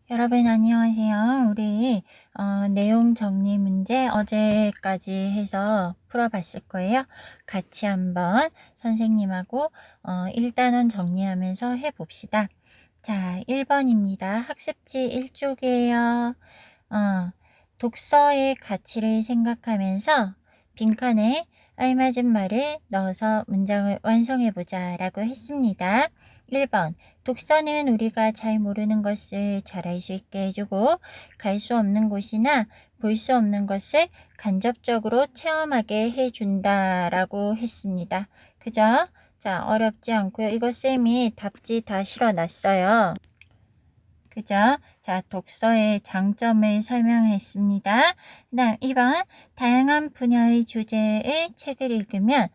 여러분 안녕하세요. 우리 내용 정리 문제 어제까지 해서 풀어봤을 거예요. 같이 한번 선생님하고 1단원 정리하면서 해봅시다. 자, 1번입니다. 학습지 1쪽이에요. 독서의 가치를 생각하면서 빈칸에 알맞은 말을 넣어서 문장을 완성해보자 라고 했습니다. 1번, 독서는 우리가 잘 모르는 것을 잘 알 수 있게 해주고 갈 수 없는 곳이나 볼 수 없는 것을 간접적으로 체험하게 해준다 라고 했습니다. 그죠? 자, 어렵지 않고요. 이거 쌤이 답지 다 실어놨어요. 그죠? 자, 독서의 장점을 설명했습니다. 그 다음 2번, 다양한 분야의 주제의 책을 읽으면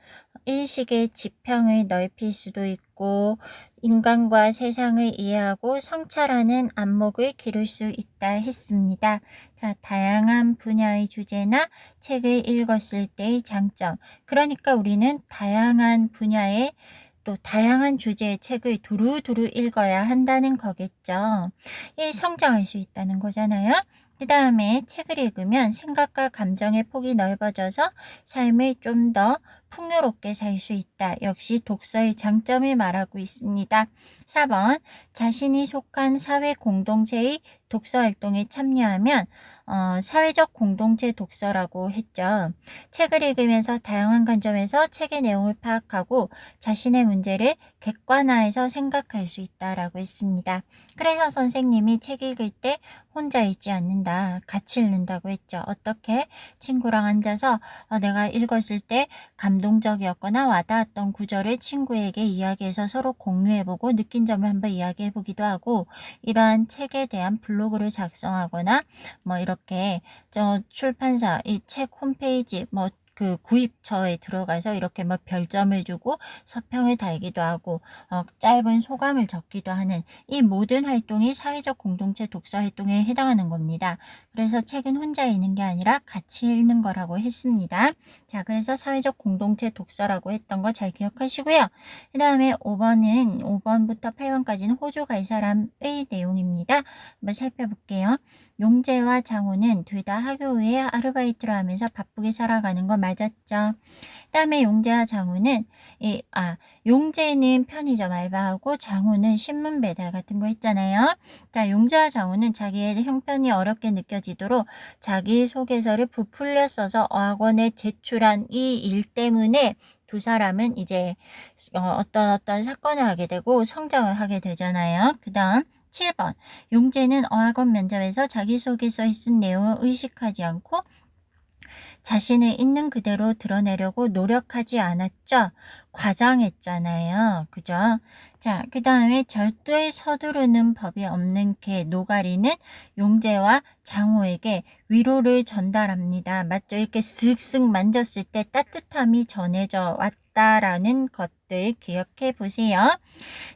일식의 지평을 넓힐 수도 있고 인간과 세상을 이해하고 성찰하는 안목을 기를 수 있다 했습니다. 자, 다양한 분야의 주제나 책을 읽었을 때의 장점. 그러니까 우리는 다양한 분야의 또 다양한 주제의 책을 두루두루 읽어야 한다는 거겠죠. 이 성장할 수 있다는 거잖아요. 그 다음에 책을 읽으면 생각과 감정의 폭이 넓어져서 삶을 좀 더 풍요롭게 살 수 있다. 역시 독서의 장점을 말하고 있습니다. 4번, 자신이 속한 사회 공동체의 독서 활동에 참여하면 사회적 공동체 독서라고 했죠. 책을 읽으면서 다양한 관점에서 책의 내용을 파악하고 자신의 문제를 객관화해서 생각할 수 있다라고 했습니다. 그래서 선생님이 책 읽을 때 혼자 읽지 않는다. 같이 읽는다고 했죠. 어떻게? 친구랑 앉아서 내가 읽었을 때 감동적이었거나 와닿았던 구절을 친구에게 이야기해서 서로 공유해보고 느낀 점을 한번 이야기해보기도 하고 이러한 책에 대한 블로그를 작성하거나 뭐 이렇게 출판사 이 책 홈페이지 그 구입처에 들어가서 이렇게 뭐 별점을 주고 서평을 달기도 하고 짧은 소감을 적기도 하는 이 모든 활동이 사회적 공동체 독서 활동에 해당하는 겁니다. 그래서 책은 혼자 읽는 게 아니라 같이 읽는 거라고 했습니다. 자, 그래서 사회적 공동체 독서라고 했던 거 잘 기억하시고요. 그 다음에 5번부터 8번까지는 호주 갈 사람의 내용입니다. 한번 살펴볼게요. 용재와 장호는 둘 다 학교 후에 아르바이트를 하면서 바쁘게 살아가는 거 맞았죠. 그다음에 용재와 장호는 용재는 편의점 알바하고 장호는 신문 배달 같은 거 했잖아요. 자, 용재와 장호는 자기의 형편이 어렵게 느껴지도록 자기소개서를 부풀려 써서 어학원에 제출한 이 일 때문에 두 사람은 이제 어떤 사건을 하게 되고 성장을 하게 되잖아요. 그 다음 7번, 용재는 어학원 면접에서 자기소개서에 쓴 내용을 의식하지 않고 자신을 있는 그대로 드러내려고 노력하지 않았죠. 과장했잖아요. 그죠? 자, 그 다음에 절대 서두르는 법이 없는 개 노가리는 용재와 장호에게 위로를 전달합니다. 맞죠? 이렇게 슥슥 만졌을 때 따뜻함이 전해져 왔다라는 것들 기억해 보세요.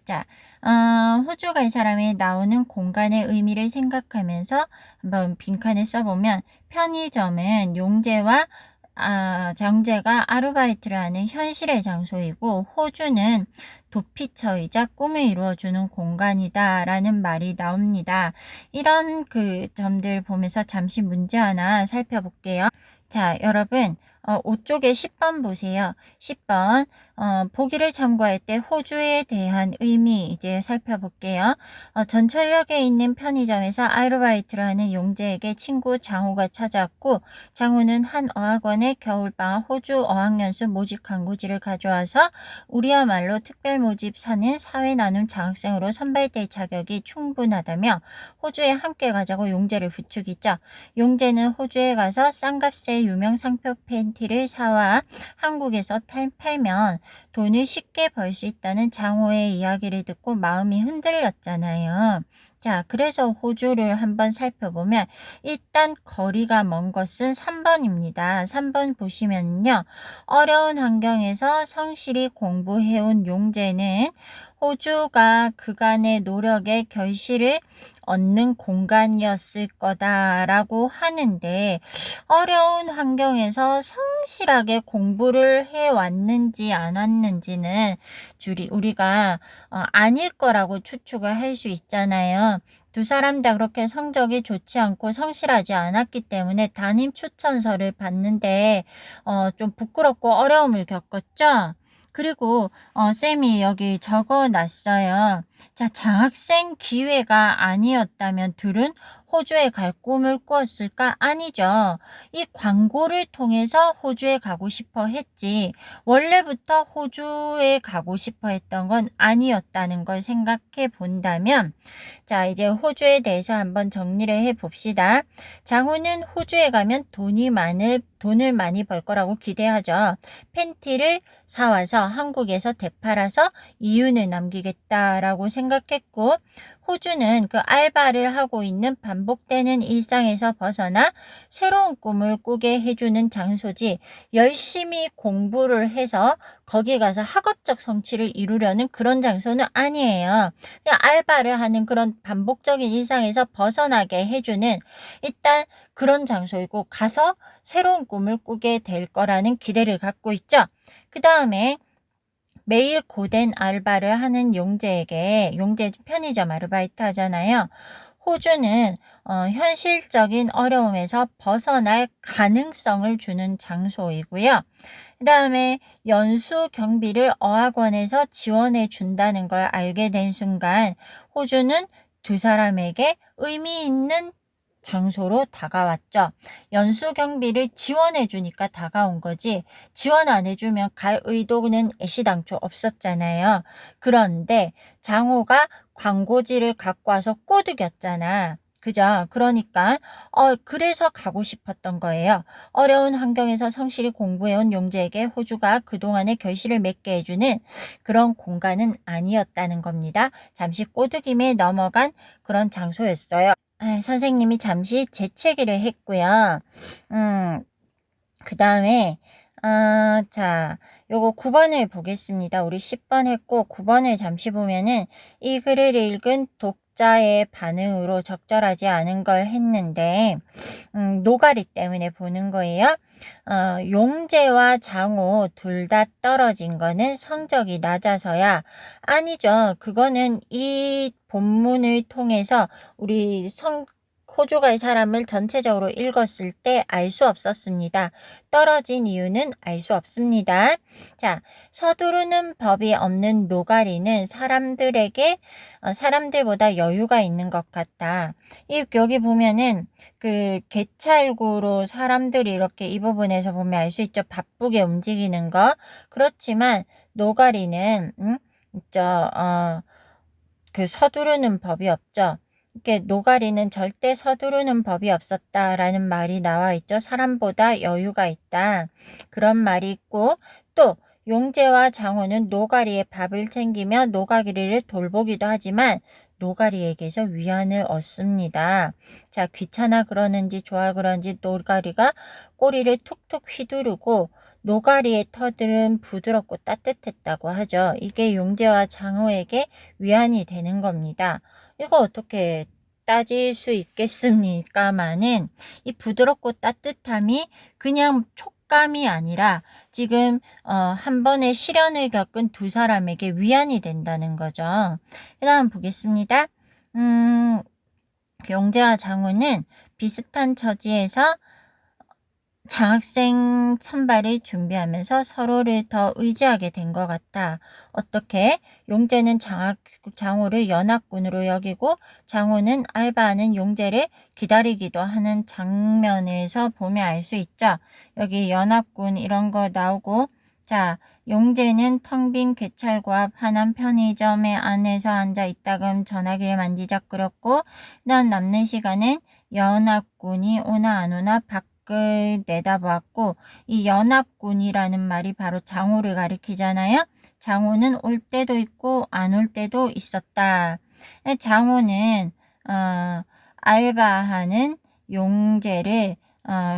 자, 호주 갈 사람이 나오는 공간의 의미를 생각하면서 한번 빈칸에 써보면 편의점은 용재와 정재가 아르바이트를 하는 현실의 장소이고 호주는 도피처이자 꿈을 이루어주는 공간이다 라는 말이 나옵니다. 이런 그 점들 보면서 잠시 문제 하나 살펴볼게요. 자, 여러분 5쪽에 10번 보세요. 10번 보기를 참고할 때 호주에 대한 의미 이제 살펴볼게요. 전철역에 있는 편의점에서 아르바이트를 하는 용재에게 친구 장호가 찾아왔고 장호는 한 어학원에 겨울방학 호주 어학연수 모집 광고지를 가져와서 우리야말로 특별 모집 사는 사회 나눔 장학생으로 선발될 자격이 충분하다며 호주에 함께 가자고 용재를 부추기죠. 용재는 호주에 가서 싼 값에 유명 상표 팬티를 사와 한국에서 팔면 돈을 쉽게 벌 수 있다는 장호의 이야기를 듣고 마음이 흔들렸잖아요. 자, 그래서 호주를 한번 살펴보면 일단 거리가 먼 것은 3번입니다. 3번 보시면요. 어려운 환경에서 성실히 공부해온 용재는 호주가 그간의 노력의 결실을 얻는 공간이었을 거다라고 하는데, 어려운 환경에서 성실하게 공부를 해왔는지 안 왔는지는 우리가 아닐 거라고 추측을 할 수 있잖아요. 두 사람 다 그렇게 성적이 좋지 않고 성실하지 않았기 때문에 담임 추천서를 받는데 좀 부끄럽고 어려움을 겪었죠. 그리고 쌤이 여기 적어놨어요. 자, 장학생 기회가 아니었다면 둘은 호주에 갈 꿈을 꾸었을까? 아니죠. 이 광고를 통해서 호주에 가고 싶어 했지, 원래부터 호주에 가고 싶어 했던 건 아니었다는 걸 생각해 본다면, 자, 이제 호주에 대해서 한번 정리를 해 봅시다. 장호는 호주에 가면 돈을 많이 벌 거라고 기대하죠. 팬티를 사와서 한국에서 되팔아서 이윤을 남기겠다라고 생각했고, 호주는 그 알바를 하고 있는 반복되는 일상에서 벗어나 새로운 꿈을 꾸게 해주는 장소지, 열심히 공부를 해서 거기 가서 학업적 성취를 이루려는 그런 장소는 아니에요. 그냥 알바를 하는 그런 반복적인 일상에서 벗어나게 해주는 일단 그런 장소이고, 가서 새로운 꿈을 꾸게 될 거라는 기대를 갖고 있죠. 그 다음에 매일 고된 알바를 하는 용재 편의점 아르바이트 하잖아요. 호주는 현실적인 어려움에서 벗어날 가능성을 주는 장소이고요. 그 다음에 연수 경비를 어학원에서 지원해 준다는 걸 알게 된 순간, 호주는 두 사람에게 의미 있는 장소로 다가왔죠. 연수 경비를 지원해 주니까 다가온 거지, 지원 안 해주면 갈 의도는 애시당초 없었잖아요. 그런데 장호가 광고지를 갖고 와서 꼬드겼잖아. 그죠? 그러니까 그래서 가고 싶었던 거예요. 어려운 환경에서 성실히 공부해온 용재에게 호주가 그동안의 결실을 맺게 해주는 그런 공간은 아니었다는 겁니다. 잠시 꼬드김에 넘어간 그런 장소였어요. 선생님이 잠시 재채기를 했고요. 그 다음에 자, 요거 9번을 보겠습니다. 우리 10번 했고 9번을 잠시 보면은 이 글을 읽은 독자의 반응으로 적절하지 않은 걸 했는데, 노가리 때문에 보는 거예요. 용재와 장호 둘 다 떨어진 거는 성적이 낮아서야? 아니죠. 그거는 이 본문을 통해서 우리 호주갈 사람을 전체적으로 읽었을 때 알 수 없었습니다. 떨어진 이유는 알 수 없습니다. 자, 서두르는 법이 없는 노가리는 사람들보다 여유가 있는 것 같다. 여기 보면은 그 개찰구로 사람들이 이렇게 이 부분에서 보면 알 수 있죠. 바쁘게 움직이는 거. 그렇지만 노가리는 그 서두르는 법이 없죠. 이렇게 노가리는 절대 서두르는 법이 없었다라는 말이 나와 있죠. 사람보다 여유가 있다, 그런 말이 있고, 또 용재와 장호는 노가리의 밥을 챙기며 노가리를 돌보기도 하지만 노가리에게서 위안을 얻습니다. 자, 귀찮아 그러는지 좋아 그런지 노가리가 꼬리를 툭툭 휘두르고 노가리의 털들은 부드럽고 따뜻했다고 하죠. 이게 용재와 장호에게 위안이 되는 겁니다. 이거 어떻게 따질 수 있겠습니까마는, 이 부드럽고 따뜻함이 그냥 촉감이 아니라 지금 한 번의 시련을 겪은 두 사람에게 위안이 된다는 거죠. 그 다음 보겠습니다. 용재와 장호는 비슷한 처지에서 장학생 선발을 준비하면서 서로를 더 의지하게 된 것 같다. 어떻게? 용재는 장호를 연합군으로 여기고 장호는 알바하는 용재를 기다리기도 하는 장면에서 보면 알 수 있죠. 여기 연합군 이런 거 나오고, 자, 용재는 텅 빈 개찰과 파란 편의점에 안에서 앉아 있다금 전화기를 만지작거렸고, 난 남는 시간엔 연합군이 오나 안 오나 밖을 내다보았고, 이 연합군이라는 말이 바로 장호를 가리키잖아요. 장호는 올 때도 있고 안 올 때도 있었다. 장호는 알바하는 용재를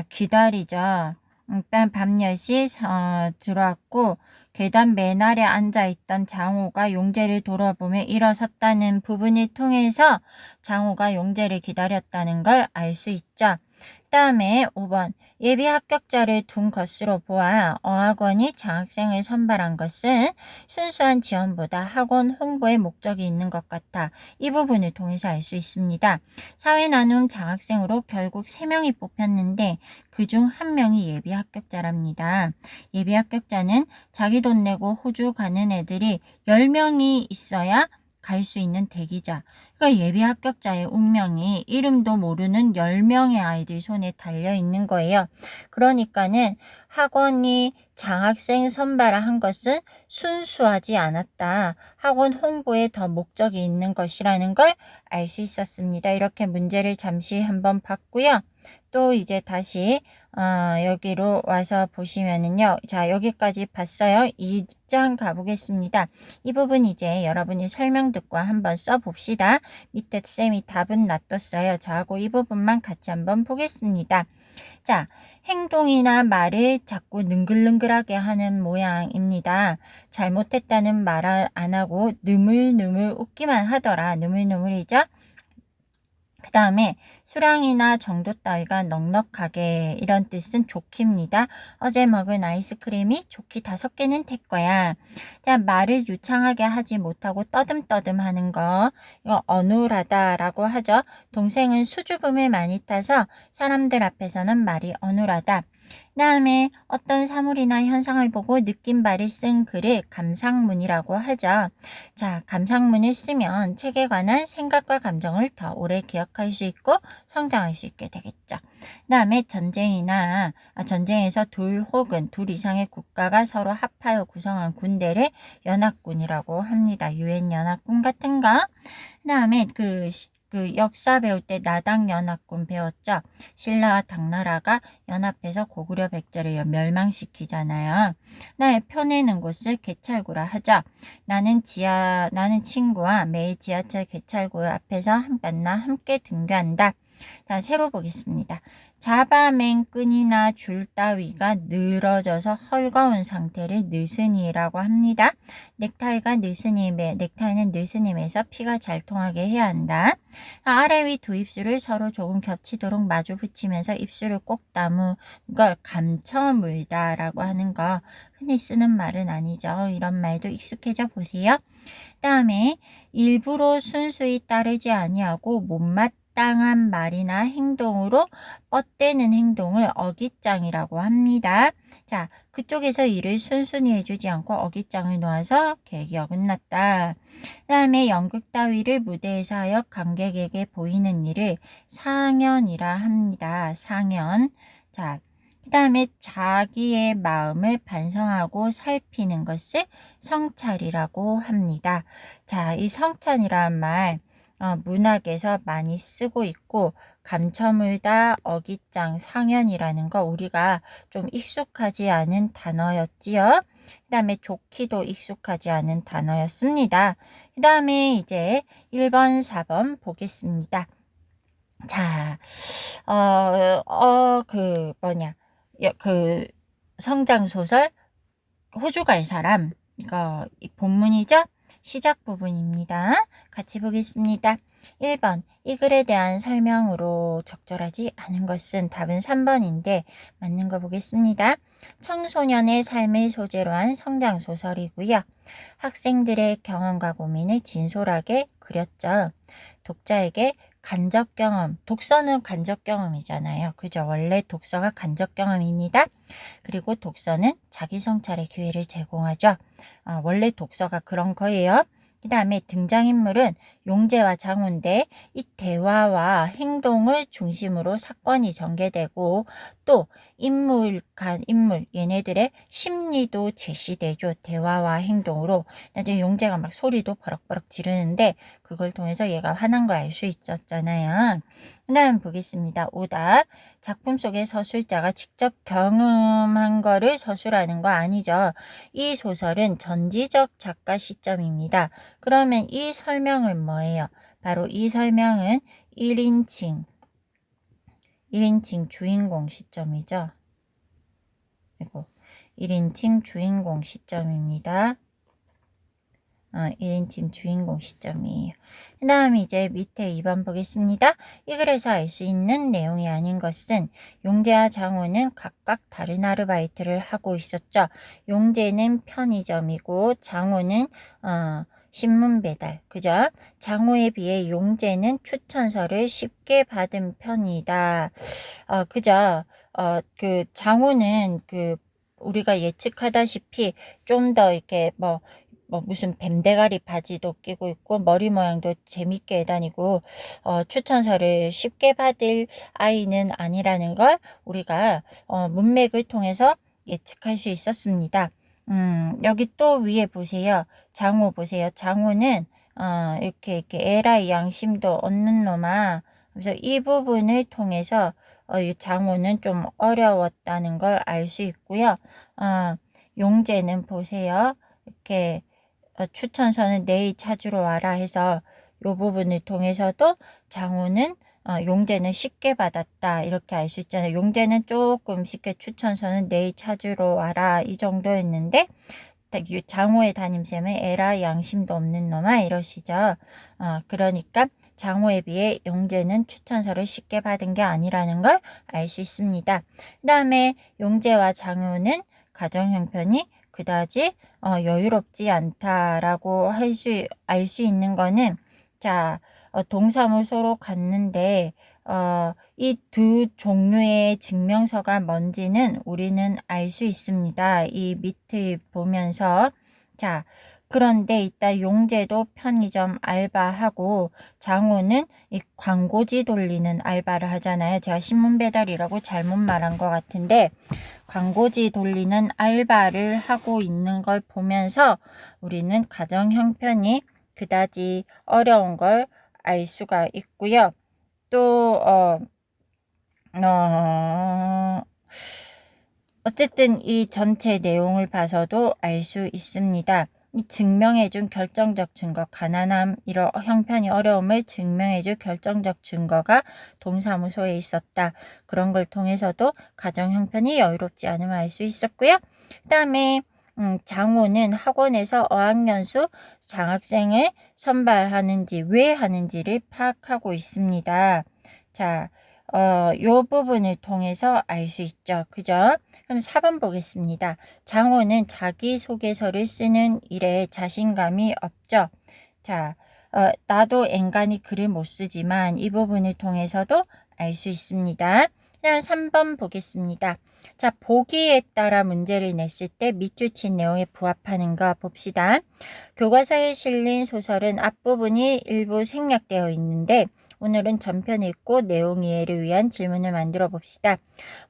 기다리죠. 일단 밤 10시 들어왔고, 계단 맨 아래 앉아있던 장호가 용재를 돌아보며 일어섰다는 부분을 통해서 장호가 용재를 기다렸다는 걸 알 수 있죠. 그 다음에 5번 예비 합격자를 둔 것으로 보아 어학원이 장학생을 선발한 것은 순수한 지원보다 학원 홍보에 목적이 있는 것 같아 이 부분을 통해서 알 수 있습니다. 사회 나눔 장학생으로 결국 3명이 뽑혔는데 그중 1명이 예비 합격자랍니다. 예비 합격자는 자기 돈 내고 호주 가는 애들이 10명이 있어야 갈 수 있는 대기자. 그러니까 예비 합격자의 운명이 이름도 모르는 10명의 아이들 손에 달려 있는 거예요. 그러니까는 학원이 장학생 선발을 한 것은 순수하지 않았다. 학원 홍보에 더 목적이 있는 것이라는 걸 알 수 있었습니다. 이렇게 문제를 잠시 한번 봤고요. 또 이제 다시 여기로 와서 보시면은요. 자, 여기까지 봤어요. 2장 가보겠습니다. 이 부분 이제 여러분이 설명 듣고 한번 써봅시다. 밑에 쌤이 답은 놔뒀어요. 저하고 이 부분만 같이 한번 보겠습니다. 자, 행동이나 말을 자꾸 능글능글하게 하는 모양입니다. 잘못했다는 말을 안 하고 느물느물 웃기만 하더라. 느물느물이죠? 그 다음에 수량이나 정도 따위가 넉넉하게 이런 뜻은 좋기입니다. 어제 먹은 아이스크림이 좋기 5개는 될 거야. 자, 말을 유창하게 하지 못하고 떠듬떠듬 하는 거 이거 어눌하다라고 하죠. 동생은 수줍음을 많이 타서 사람들 앞에서는 말이 어눌하다. 그 다음에 어떤 사물이나 현상을 보고 느낀 바를 쓴 글을 감상문이라고 하죠. 자, 감상문을 쓰면 책에 관한 생각과 감정을 더 오래 기억할 수 있고 성장할 수 있게 되겠죠. 그 다음에 전쟁에서 둘 혹은 둘 이상의 국가가 서로 합하여 구성한 군대를 연합군이라고 합니다. 유엔 연합군 같은 거. 그 다음에 그 역사 배울 때 나당연합군 배웠죠. 신라와 당나라가 연합해서 고구려 백제를 멸망시키잖아요. 네, 펴내는 곳을 개찰구라 하죠. 나는 친구와 매일 지하철 개찰구 앞에서 만나 함께 등교한다. 자, 새로 보겠습니다. 잡아맨 끈이나 줄 따위가 늘어져서 헐거운 상태를 느슨이라고 합니다. 넥타이는 느슨임에서 피가 잘 통하게 해야 한다. 아래 위 두 입술을 서로 조금 겹치도록 마주 붙이면서 입술을 꼭 다문 걸 감춰물다 라고 하는 거 흔히 쓰는 말은 아니죠. 이런 말도 익숙해져 보세요. 그 다음에 일부러 순수히 따르지 아니하고 못마땅한 말이나 행동으로 뻗대는 행동을 어깃장이라고 합니다. 자, 그쪽에서 일을 순순히 해주지 않고 어깃장을 놓아서 계획이 어긋났다. 그 다음에 연극 따위를 무대에서 하여 관객에게 보이는 일을 상연이라 합니다. 상연. 자, 그 다음에 자기의 마음을 반성하고 살피는 것을 성찰이라고 합니다. 자, 이 성찰이란 말 문학에서 많이 쓰고 있고 감춰물다, 어깃장, 상연이라는 거 우리가 좀 익숙하지 않은 단어였지요. 그 다음에 좋기도 익숙하지 않은 단어였습니다. 그 다음에 이제 1번, 4번 보겠습니다. 자, 성장소설 호주 갈 사람 이거 본문이죠? 시작 부분입니다. 같이 보겠습니다. 1번 이 글에 대한 설명으로 적절하지 않은 것은 답은 3번인데 맞는 거 보겠습니다. 청소년의 삶을 소재로 한 성장소설이고요. 학생들의 경험과 고민을 진솔하게 그렸죠. 독자에게 간접 경험, 독서는 간접 경험이잖아요. 그죠? 원래 독서가 간접 경험입니다. 그리고 독서는 자기 성찰의 기회를 제공하죠. 원래 독서가 그런 거예요. 그 다음에 등장인물은 용재와 장호인데 이 대화와 행동을 중심으로 사건이 전개되고 또 인물 얘네들의 심리도 제시되죠. 대화와 행동으로. 나중에 용재가 막 소리도 버럭버럭 지르는데 그걸 통해서 얘가 화난 걸 알 수 있었잖아요. 그 다음 보겠습니다. 오답. 작품 속의 서술자가 직접 경험한 거를 서술하는 거 아니죠. 이 소설은 전지적 작가 시점입니다. 그러면 이 설명은 뭐예요? 바로 이 설명은 1인칭 주인공 시점이죠. 그리고 1인칭 주인공 시점입니다. 1인칭 주인공 시점이에요. 그 다음에 이제 밑에 2번 보겠습니다. 이 글에서 알 수 있는 내용이 아닌 것은 용재와 장호는 각각 다른 아르바이트를 하고 있었죠. 용재는 편의점이고 장호는 신문 배달, 그죠? 장호에 비해 용재는 추천서를 쉽게 받은 편이다. 그죠? 그 장호는 우리가 예측하다시피 좀 더 이렇게 무슨 뱀대가리 바지도 끼고 있고 머리 모양도 재밌게 다니고 추천서를 쉽게 받을 아이는 아니라는 걸 우리가 문맥을 통해서 예측할 수 있었습니다. 여기 또 위에 보세요. 장호 보세요. 장호는 이렇게 에라이 양심도 없는 놈아. 그래서 이 부분을 통해서 이 장호는 좀 어려웠다는 걸 알 수 있고요. 용재는 보세요. 이렇게 추천서는 내일 찾으러 와라 해서 이 부분을 통해서도 장호는 용재는 쉽게 받았다 이렇게 알 수 있잖아요. 용재는 조금 쉽게 추천서는 내일 찾으러 와라 이 정도였는데 장호의 담임쌤은 에라 양심도 없는 놈아 이러시죠. 그러니까 장호에 비해 용재는 추천서를 쉽게 받은 게 아니라는 걸 알 수 있습니다. 그 다음에 용재와 장호는 가정 형편이 그다지 여유롭지 않다라고 알 수 있는 거는 자 동사무소로 갔는데 이 두 종류의 증명서가 뭔지는 우리는 알 수 있습니다. 이 밑을 보면서 자 그런데 이따 용재도 편의점 알바하고 장호는 이 광고지 돌리는 알바를 하잖아요. 제가 신문 배달이라고 잘못 말한 것 같은데 광고지 돌리는 알바를 하고 있는 걸 보면서 우리는 가정 형편이 그다지 어려운 걸 알 수가 있고요. 또 어쨌든 이 전체 내용을 봐서도 알 수 있습니다. 이 증명해준 결정적 증거, 가난함, 이런 형편이 어려움을 증명해줄 결정적 증거가 동사무소에 있었다. 그런 걸 통해서도 가정 형편이 여유롭지 않음을 알 수 있었고요. 그 다음에 장호는 학원에서 어학연수 장학생을 선발하는지 왜 하는지를 파악하고 있습니다. 자, 요 부분을 통해서 알 수 있죠. 그죠? 그럼 4번 보겠습니다. 장호는 자기소개서를 쓰는 일에 자신감이 없죠. 자, 나도 엔간히 글을 못 쓰지만 이 부분을 통해서도 알 수 있습니다. 그다음 3번 보겠습니다. 자, 보기에 따라 문제를 냈을 때 밑줄친 내용에 부합하는가 봅시다. 교과서에 실린 소설은 앞부분이 일부 생략되어 있는데 오늘은 전편 읽고 내용 이해를 위한 질문을 만들어 봅시다.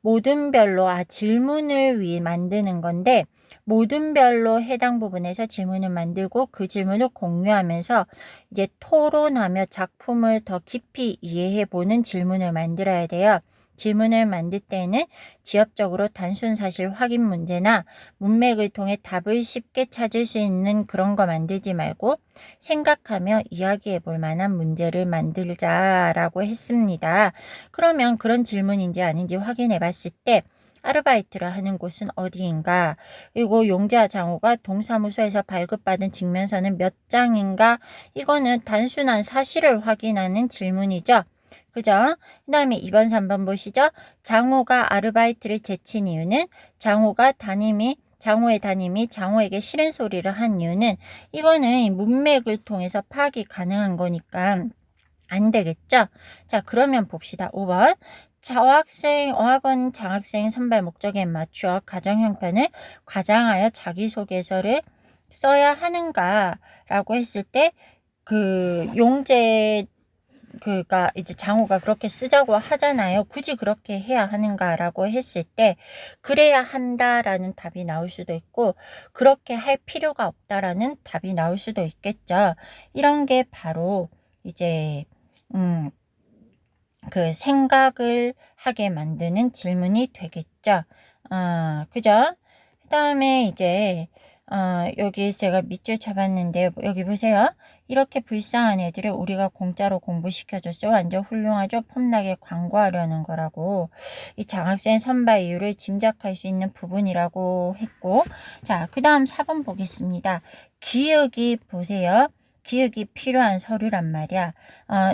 모든 별로 질문을 위해 만드는 건데 모든 별로 해당 부분에서 질문을 만들고 그 질문을 공유하면서 이제 토론하며 작품을 더 깊이 이해해 보는 질문을 만들어야 돼요. 질문을 만들 때는 지엽적으로 단순 사실 확인 문제나 문맥을 통해 답을 쉽게 찾을 수 있는 그런 거 만들지 말고 생각하며 이야기해 볼 만한 문제를 만들자라고 했습니다. 그러면 그런 질문인지 아닌지 확인해 봤을 때 아르바이트를 하는 곳은 어디인가? 그리고 용재와 장호가 동사무소에서 발급받은 증명서는 몇 장인가? 이거는 단순한 사실을 확인하는 질문이죠. 그죠? 그 다음에 2번, 3번 보시죠. 장호가 아르바이트를 제친 이유는 장호의 담임이 장호에게 싫은 소리를 한 이유는 이거는 문맥을 통해서 파악이 가능한 거니까 안 되겠죠? 자, 그러면 봅시다. 5번. 어학원 장학생 선발 목적에 맞추어 가정 형편을 과장하여 자기소개서를 써야 하는가라고 했을 때 그가 이제 장호가 그렇게 쓰자고 하잖아요. 굳이 그렇게 해야 하는가라고 했을 때 그래야 한다라는 답이 나올 수도 있고 그렇게 할 필요가 없다라는 답이 나올 수도 있겠죠. 이런 게 바로 이제 그 생각을 하게 만드는 질문이 되겠죠. 그죠? 그 다음에 이제 여기 제가 밑줄 쳐봤는데 여기 보세요. 이렇게 불쌍한 애들을 우리가 공짜로 공부시켜줬죠. 완전 훌륭하죠. 폼나게 광고하려는 거라고. 이 장학생 선발 이유를 짐작할 수 있는 부분이라고 했고, 자, 그 다음 4번 보겠습니다. 기억이 보세요. 기억이 필요한 서류란 말이야.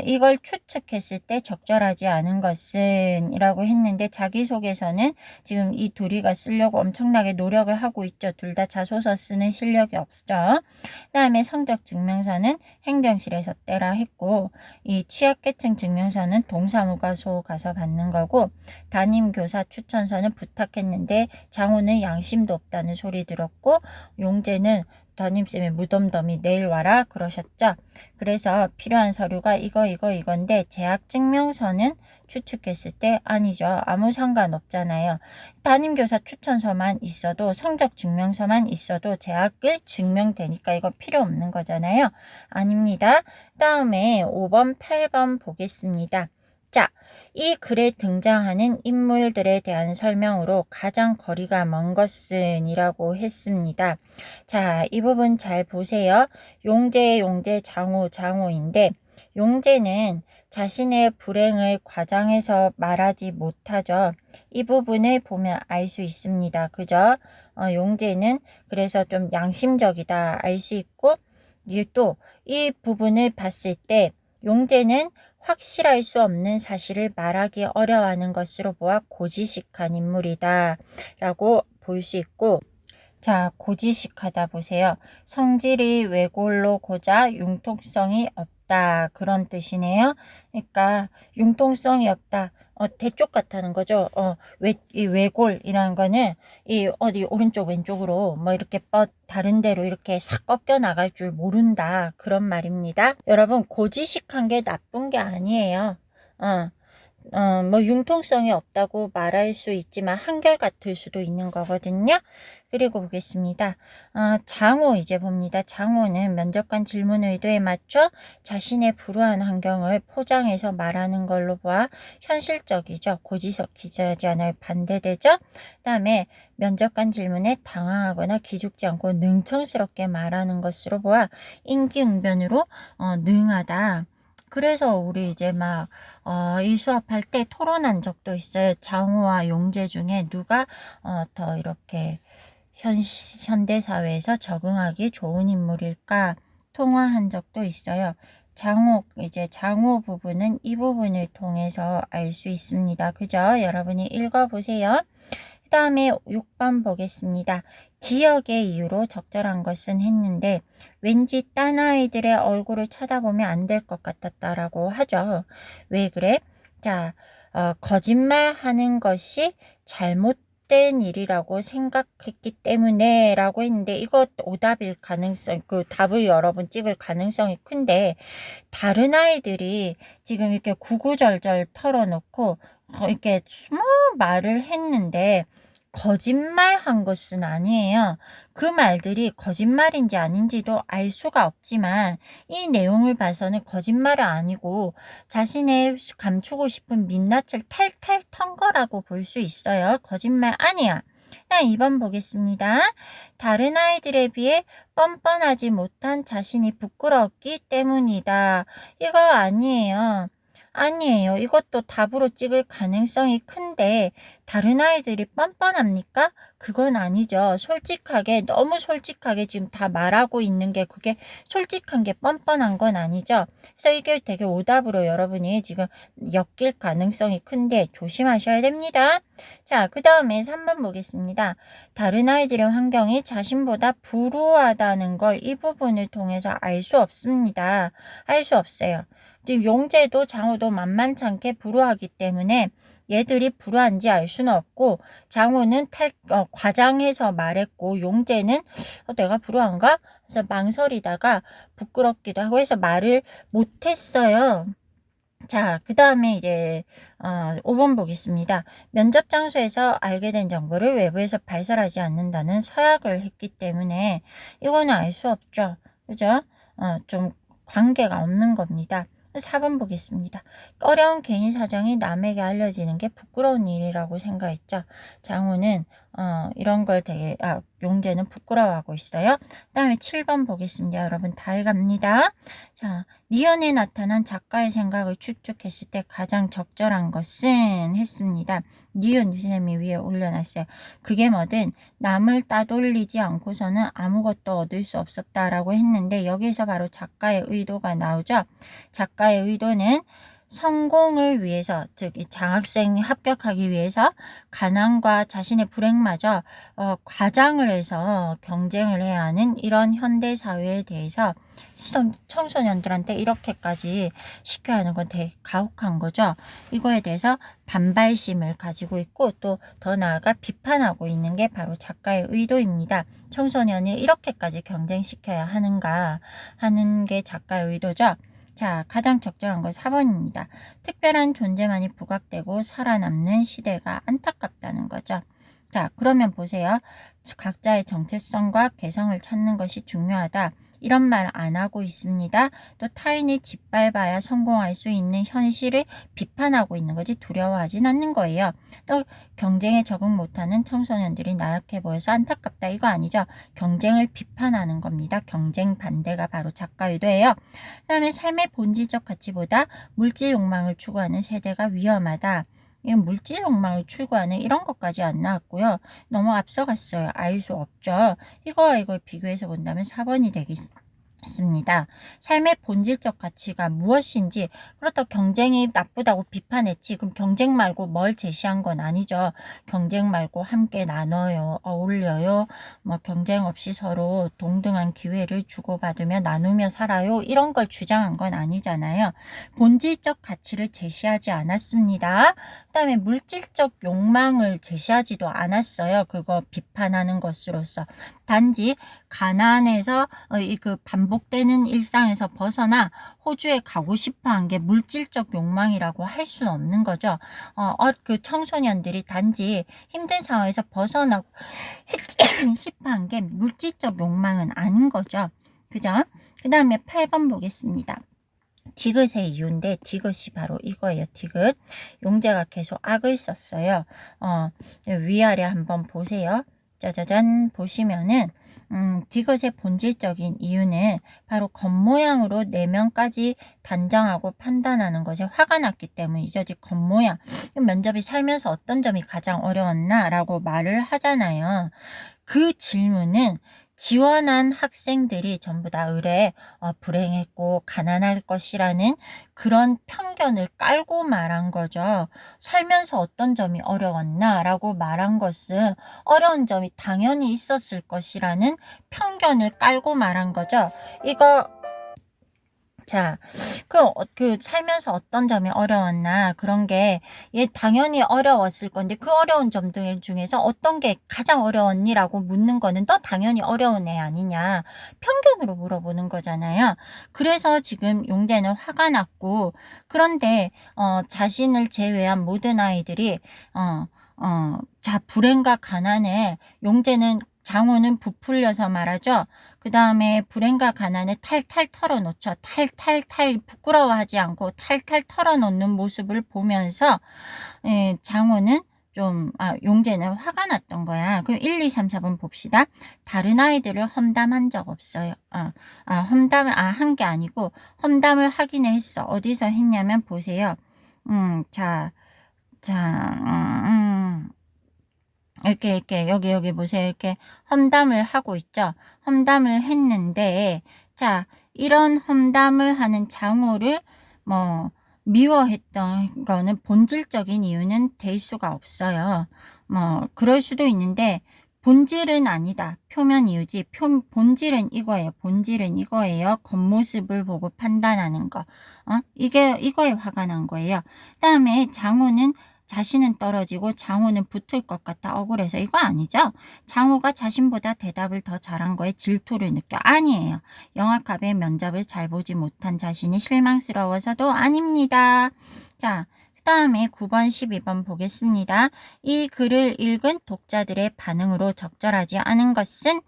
이걸 추측했을 때 적절하지 않은 것은 이라고 했는데, 자기소개서는 지금 이 둘이가 쓰려고 엄청나게 노력을 하고 있죠. 둘 다 자소서 쓰는 실력이 없죠. 그 다음에 성적 증명서는 행정실에서 떼라 했고, 이 취약계층 증명서는 동사무과소 가서 받는 거고, 담임교사 추천서는 부탁했는데 장호는 양심도 없다는 소리 들었고, 용재는 담임쌤이 무덤덤이 내일 와라 그러셨죠. 그래서 필요한 서류가 이건데 재학증명서는 추측했을 때 아니죠. 아무 상관없잖아요. 담임교사 추천서만 있어도, 성적증명서만 있어도 재학을 증명되니까 이거 필요 없는 거잖아요. 아닙니다. 다음에 5번 8번 보겠습니다. 자, 이 글에 등장하는 인물들에 대한 설명으로 가장 거리가 먼 것은 이라고 했습니다. 자, 이 부분 잘 보세요. 용재, 장호인데, 용재는 자신의 불행을 과장해서 말하지 못하죠. 이 부분을 보면 알 수 있습니다. 그죠? 용재는 그래서 좀 양심적이다 알 수 있고, 또 이 부분을 봤을 때 용재는 확실할 수 없는 사실을 말하기 어려워하는 것으로 보아 고지식한 인물이다 라고 볼 수 있고, 자, 고지식하다 보세요. 성질이 외골로 고자 융통성이 없다. 그런 뜻이네요. 그러니까 융통성이 없다. 대쪽 같다는 거죠. 이 외골이라는 거는 이 어디 오른쪽 왼쪽으로 뭐 이렇게 다른 데로 이렇게 싹 꺾여 나갈 줄 모른다. 그런 말입니다. 여러분, 고지식한 게 나쁜 게 아니에요. 뭐 융통성이 없다고 말할 수 있지만 한결같을 수도 있는 거거든요. 그리고 보겠습니다. 장호 이제 봅니다. 장호는 면접관 질문 의도에 맞춰 자신의 불우한 환경을 포장해서 말하는 걸로 보아 현실적이죠. 고지식이지 않아요. 반대되죠. 그 다음에 면접관 질문에 당황하거나 기죽지 않고 능청스럽게 말하는 것으로 보아 임기응변으로 능하다. 그래서 우리 이제 이 수업할 때 토론한 적도 있어요. 장호와 용재 중에 누가 더 이렇게 현대 사회에서 적응하기 좋은 인물일까 통화한 적도 있어요. 장호 부분은 이 부분을 통해서 알 수 있습니다. 그죠? 여러분이 읽어보세요. 그 다음에 6번 보겠습니다. 기억의 이유로 적절한 것은 했는데 왠지 딴 아이들의 얼굴을 쳐다보면 안 될 것 같았다라고 하죠. 왜 그래? 자, 거짓말하는 것이 잘못된 일이라고 생각했기 때문에 라고 했는데, 이거 오답일 가능성, 그 답을 여러분 찍을 가능성이 큰데, 다른 아이들이 지금 이렇게 구구절절 털어놓고 이렇게 말을 했는데 거짓말한 것은 아니에요. 그 말들이 거짓말인지 아닌지도 알 수가 없지만 이 내용을 봐서는 거짓말은 아니고 자신의 감추고 싶은 민낯을 탈탈 턴 거라고 볼 수 있어요. 거짓말 아니야. 2번 보겠습니다. 다른 아이들에 비해 뻔뻔하지 못한 자신이 부끄럽기 때문이다. 이거 아니에요. 아니에요. 이것도 답으로 찍을 가능성이 큰데 다른 아이들이 뻔뻔합니까? 그건 아니죠. 너무 솔직하게 지금 다 말하고 있는 게 그게 솔직한 게 뻔뻔한 건 아니죠. 그래서 이게 되게 오답으로 여러분이 지금 엮일 가능성이 큰데 조심하셔야 됩니다. 자, 그 다음에 3번 보겠습니다. 다른 아이들의 환경이 자신보다 불우하다는 걸 이 부분을 통해서 알 수 없습니다. 알 수 없어요. 지금 용재도 장호도 만만치 않게 불우하기 때문에 얘들이 불우한지 알 수는 없고, 장호는 과장해서 말했고 용재는 내가 불우한가? 그래서 망설이다가 부끄럽기도 하고 해서 말을 못했어요. 자, 그 다음에 이제 5번 보겠습니다. 면접 장소에서 알게 된 정보를 외부에서 발설하지 않는다는 서약을 했기 때문에 이거는 알 수 없죠. 그죠? 좀 관계가 없는 겁니다. 4번 보겠습니다. 어려운 개인 사정이 남에게 알려지는 게 부끄러운 일이라고 생각했죠. 장호는 이런 걸 되게 용재는 부끄러워하고 있어요. 그다음에 7번 보겠습니다. 여러분 다 해갑니다. 자, 니은에 나타난 작가의 생각을 추측했을 때 가장 적절한 것은 했습니다. 니은 선생님이 위에 올려놨어요. 그게 뭐든 남을 따돌리지 않고서는 아무것도 얻을 수 없었다라고 했는데 여기서 바로 작가의 의도가 나오죠. 작가의 의도는 성공을 위해서, 즉 이 장학생 합격하기 위해서 가난과 자신의 불행마저 과장을 해서 경쟁을 해야 하는 이런 현대 사회에 대해서 청소년들한테 이렇게까지 시켜야 하는 건 되게 가혹한 거죠. 이거에 대해서 반발심을 가지고 있고 또 더 나아가 비판하고 있는 게 바로 작가의 의도입니다. 청소년이 이렇게까지 경쟁시켜야 하는가 하는 게 작가의 의도죠. 자, 가장 적절한 건 4번입니다. 특별한 존재만이 부각되고 살아남는 시대가 안타깝다는 거죠. 자, 그러면 보세요. 각자의 정체성과 개성을 찾는 것이 중요하다. 이런 말 안 하고 있습니다. 또 타인이 짓밟아야 성공할 수 있는 현실을 비판하고 있는 거지 두려워하진 않는 거예요. 또 경쟁에 적응 못하는 청소년들이 나약해 보여서 안타깝다 이거 아니죠. 경쟁을 비판하는 겁니다. 경쟁 반대가 바로 작가 의도예요. 그 다음에 삶의 본질적 가치보다 물질 욕망을 추구하는 세대가 위험하다. 이건 물질 욕망을 추구하는 이런 것까지 안 나왔고요. 너무 앞서갔어요. 알 수 없죠. 이거와 이걸 비교해서 본다면 4번이 되겠습니다. 삶의 본질적 가치가 무엇인지. 그렇다고 경쟁이 나쁘다고 비판했지 그럼 경쟁 말고 뭘 제시한 건 아니죠. 경쟁 말고 함께 나눠요, 어울려요, 뭐 경쟁 없이 서로 동등한 기회를 주고받으며 나누며 살아요 이런 걸 주장한 건 아니잖아요. 본질적 가치를 제시하지 않았습니다. 그 다음에 물질적 욕망을 제시하지도 않았어요. 그거 비판하는 것으로서. 단지 가난에서 그 반복되는 일상에서 벗어나 호주에 가고 싶어 한 게 물질적 욕망이라고 할 수는 없는 거죠. 그 청소년들이 단지 힘든 상황에서 벗어나고 싶어 한 게 물질적 욕망은 아닌 거죠. 그죠? 그 다음에 8번 보겠습니다. 디귿의 이유인데 디귿이 바로 이거예요. 디귿. 용재가 계속 악을 썼어요. 위아래 한번 보세요. 짜자잔 보시면은 디귿의 본질적인 이유는 바로 겉모양으로 내면까지 단정하고 판단하는 것에 화가 났기 때문이죠. 즉 겉모양. 면접이 살면서 어떤 점이 가장 어려웠나? 라고 말을 하잖아요. 그 질문은 지원한 학생들이 전부 다 의뢰 불행했고 가난할 것이라는 그런 편견을 깔고 말한 거죠. 살면서 어떤 점이 어려웠나 라고 말한 것은 어려운 점이 당연히 있었을 것이라는 편견을 깔고 말한 거죠. 이거 자, 그 살면서 어떤 점이 어려웠나 그런 게 당연히 어려웠을 건데 그 어려운 점들 중에서 어떤 게 가장 어려웠니라고 묻는 거는 너 당연히 어려운 애 아니냐 편견으로 물어보는 거잖아요. 그래서 지금 용재는 화가 났고 그런데 자신을 제외한 모든 아이들이 불행과 가난에 용재는 장호는 부풀려서 말하죠. 그 다음에 불행과 가난을 탈탈 털어놓죠. 탈탈탈 부끄러워하지 않고 탈탈 털어놓는 모습을 보면서 장호는 용재는 화가 났던 거야. 그럼 1, 2, 3, 4번 봅시다. 다른 아이들을 험담한 적 없어요. 험담을 한 게 아니고 험담을 하긴 했어. 어디서 했냐면 보세요. 이렇게 여기 보세요. 이렇게 험담을 하고 있죠. 험담을 했는데 이런 험담을 하는 장호를 미워했던 거는 본질적인 이유는 될 수가 없어요. 그럴 수도 있는데 본질은 아니다. 표면 이유지. 본질은 이거예요. 본질은 이거예요. 겉모습을 보고 판단하는 거. 이거에 화가 난 거예요. 그 다음에 장호는 자신은 떨어지고 장호는 붙을 것 같아 억울해서 이거 아니죠? 장호가 자신보다 대답을 더 잘한 거에 질투를 느껴. 아니에요. 영악합의 면접을 잘 보지 못한 자신이 실망스러워서도 아닙니다. 자, 그 다음에 9번 12번 보겠습니다. 이 글을 읽은 독자들의 반응으로 적절하지 않은 것은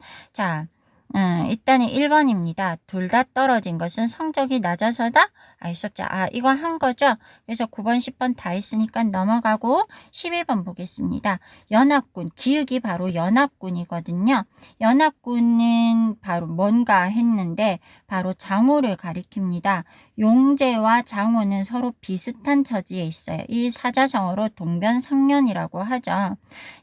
일단은 1번입니다. 둘 다 떨어진 것은 성적이 낮아서다? 알 수 없죠. 아, 이거 한 거죠? 그래서 9번, 10번 다 했으니까 넘어가고 11번 보겠습니다. 연합군, 기역이 바로 연합군이거든요. 연합군은 바로 뭔가 했는데 바로 장호를 가리킵니다. 용제와 장호는 서로 비슷한 처지에 있어요. 이 사자성어로 동변상련이라고 하죠.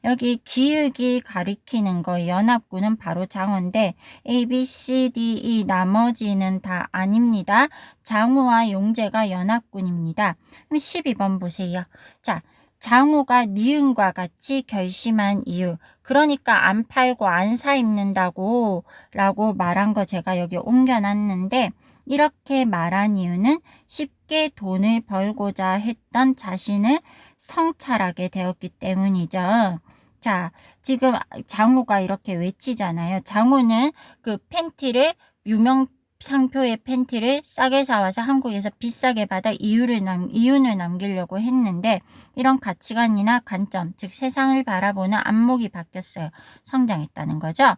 여기 기역이 가리키는 거 연합군은 바로 장호인데 A, B, C, D, E 나머지는 다 아닙니다. 장호와 용제가 연합군입니다. 그럼 12번 보세요. 자, 장호가 니은과 같이 결심한 이유, 그러니까 안 팔고 안 사 입는다고 라고 말한 거 제가 여기 옮겨놨는데, 이렇게 말한 이유는 쉽게 돈을 벌고자 했던 자신을 성찰하게 되었기 때문이죠. 자, 지금 장호가 이렇게 외치잖아요. 장호는 그 팬티를 유명 상표의 팬티를 싸게 사와서 한국에서 비싸게 받아 이윤을 남기려고 했는데 이런 가치관이나 관점, 즉 세상을 바라보는 안목이 바뀌었어요. 성장했다는 거죠.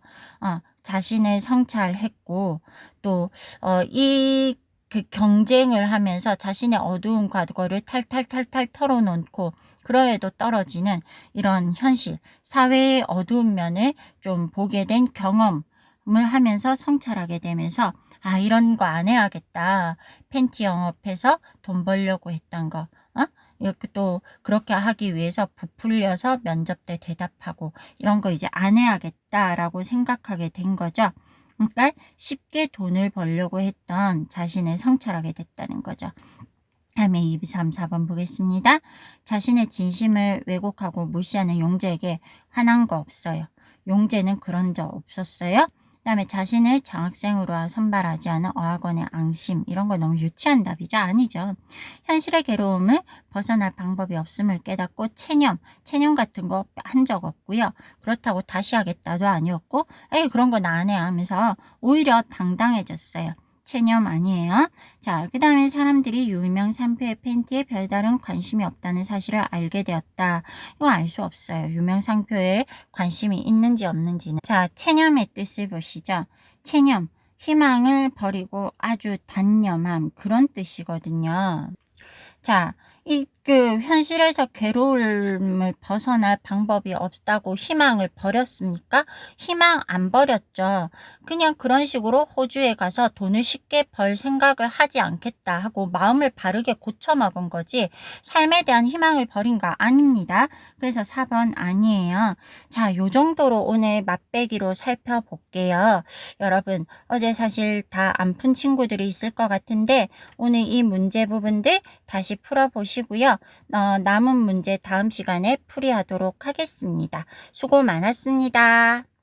자신을 성찰했고 또 이 그 경쟁을 하면서 자신의 어두운 과거를 탈탈탈탈 털어놓고 그럼에도 떨어지는 이런 현실, 사회의 어두운 면을 좀 보게 된 경험을 하면서 성찰하게 되면서 아, 이런 거 안 해야겠다. 팬티 영업해서 돈 벌려고 했던 거. 이렇게 또 그렇게 하기 위해서 부풀려서 면접 때 대답하고 이런 거 이제 안 해야겠다라고 생각하게 된 거죠. 그러니까 쉽게 돈을 벌려고 했던 자신을 성찰하게 됐다는 거죠. 다음에 2, 3, 4번 보겠습니다. 자신의 진심을 왜곡하고 무시하는 용제에게 화난 거 없어요. 용제는 그런 적 없었어요. 그 다음에 자신을 장학생으로 선발하지 않은 어학원의 앙심, 이런 거 너무 유치한 답이죠? 아니죠. 현실의 괴로움을 벗어날 방법이 없음을 깨닫고 체념 같은 거 한 적 없고요. 그렇다고 다시 하겠다도 아니었고 에이 그런 거 나 안 해 하면서 오히려 당당해졌어요. 체념 아니에요. 자, 그 다음에 사람들이 유명 상표의 팬티에 별다른 관심이 없다는 사실을 알게 되었다. 이거 알 수 없어요. 유명 상표에 관심이 있는지 없는지는. 자, 체념의 뜻을 보시죠. 체념, 희망을 버리고 아주 단념함, 그런 뜻이거든요. 자, 현실에서 괴로움을 벗어날 방법이 없다고 희망을 버렸습니까? 희망 안 버렸죠. 그냥 그런 식으로 호주에 가서 돈을 쉽게 벌 생각을 하지 않겠다 하고 마음을 바르게 고쳐먹은 거지 삶에 대한 희망을 버린 거 아닙니다. 그래서 4번 아니에요. 자, 요 정도로 오늘 맛배기로 살펴볼게요. 여러분, 어제 사실 다 안 푼 친구들이 있을 것 같은데 오늘 이 문제 부분들 다시 풀어보시고요. 남은 문제 다음 시간에 풀이하도록 하겠습니다. 수고 많았습니다.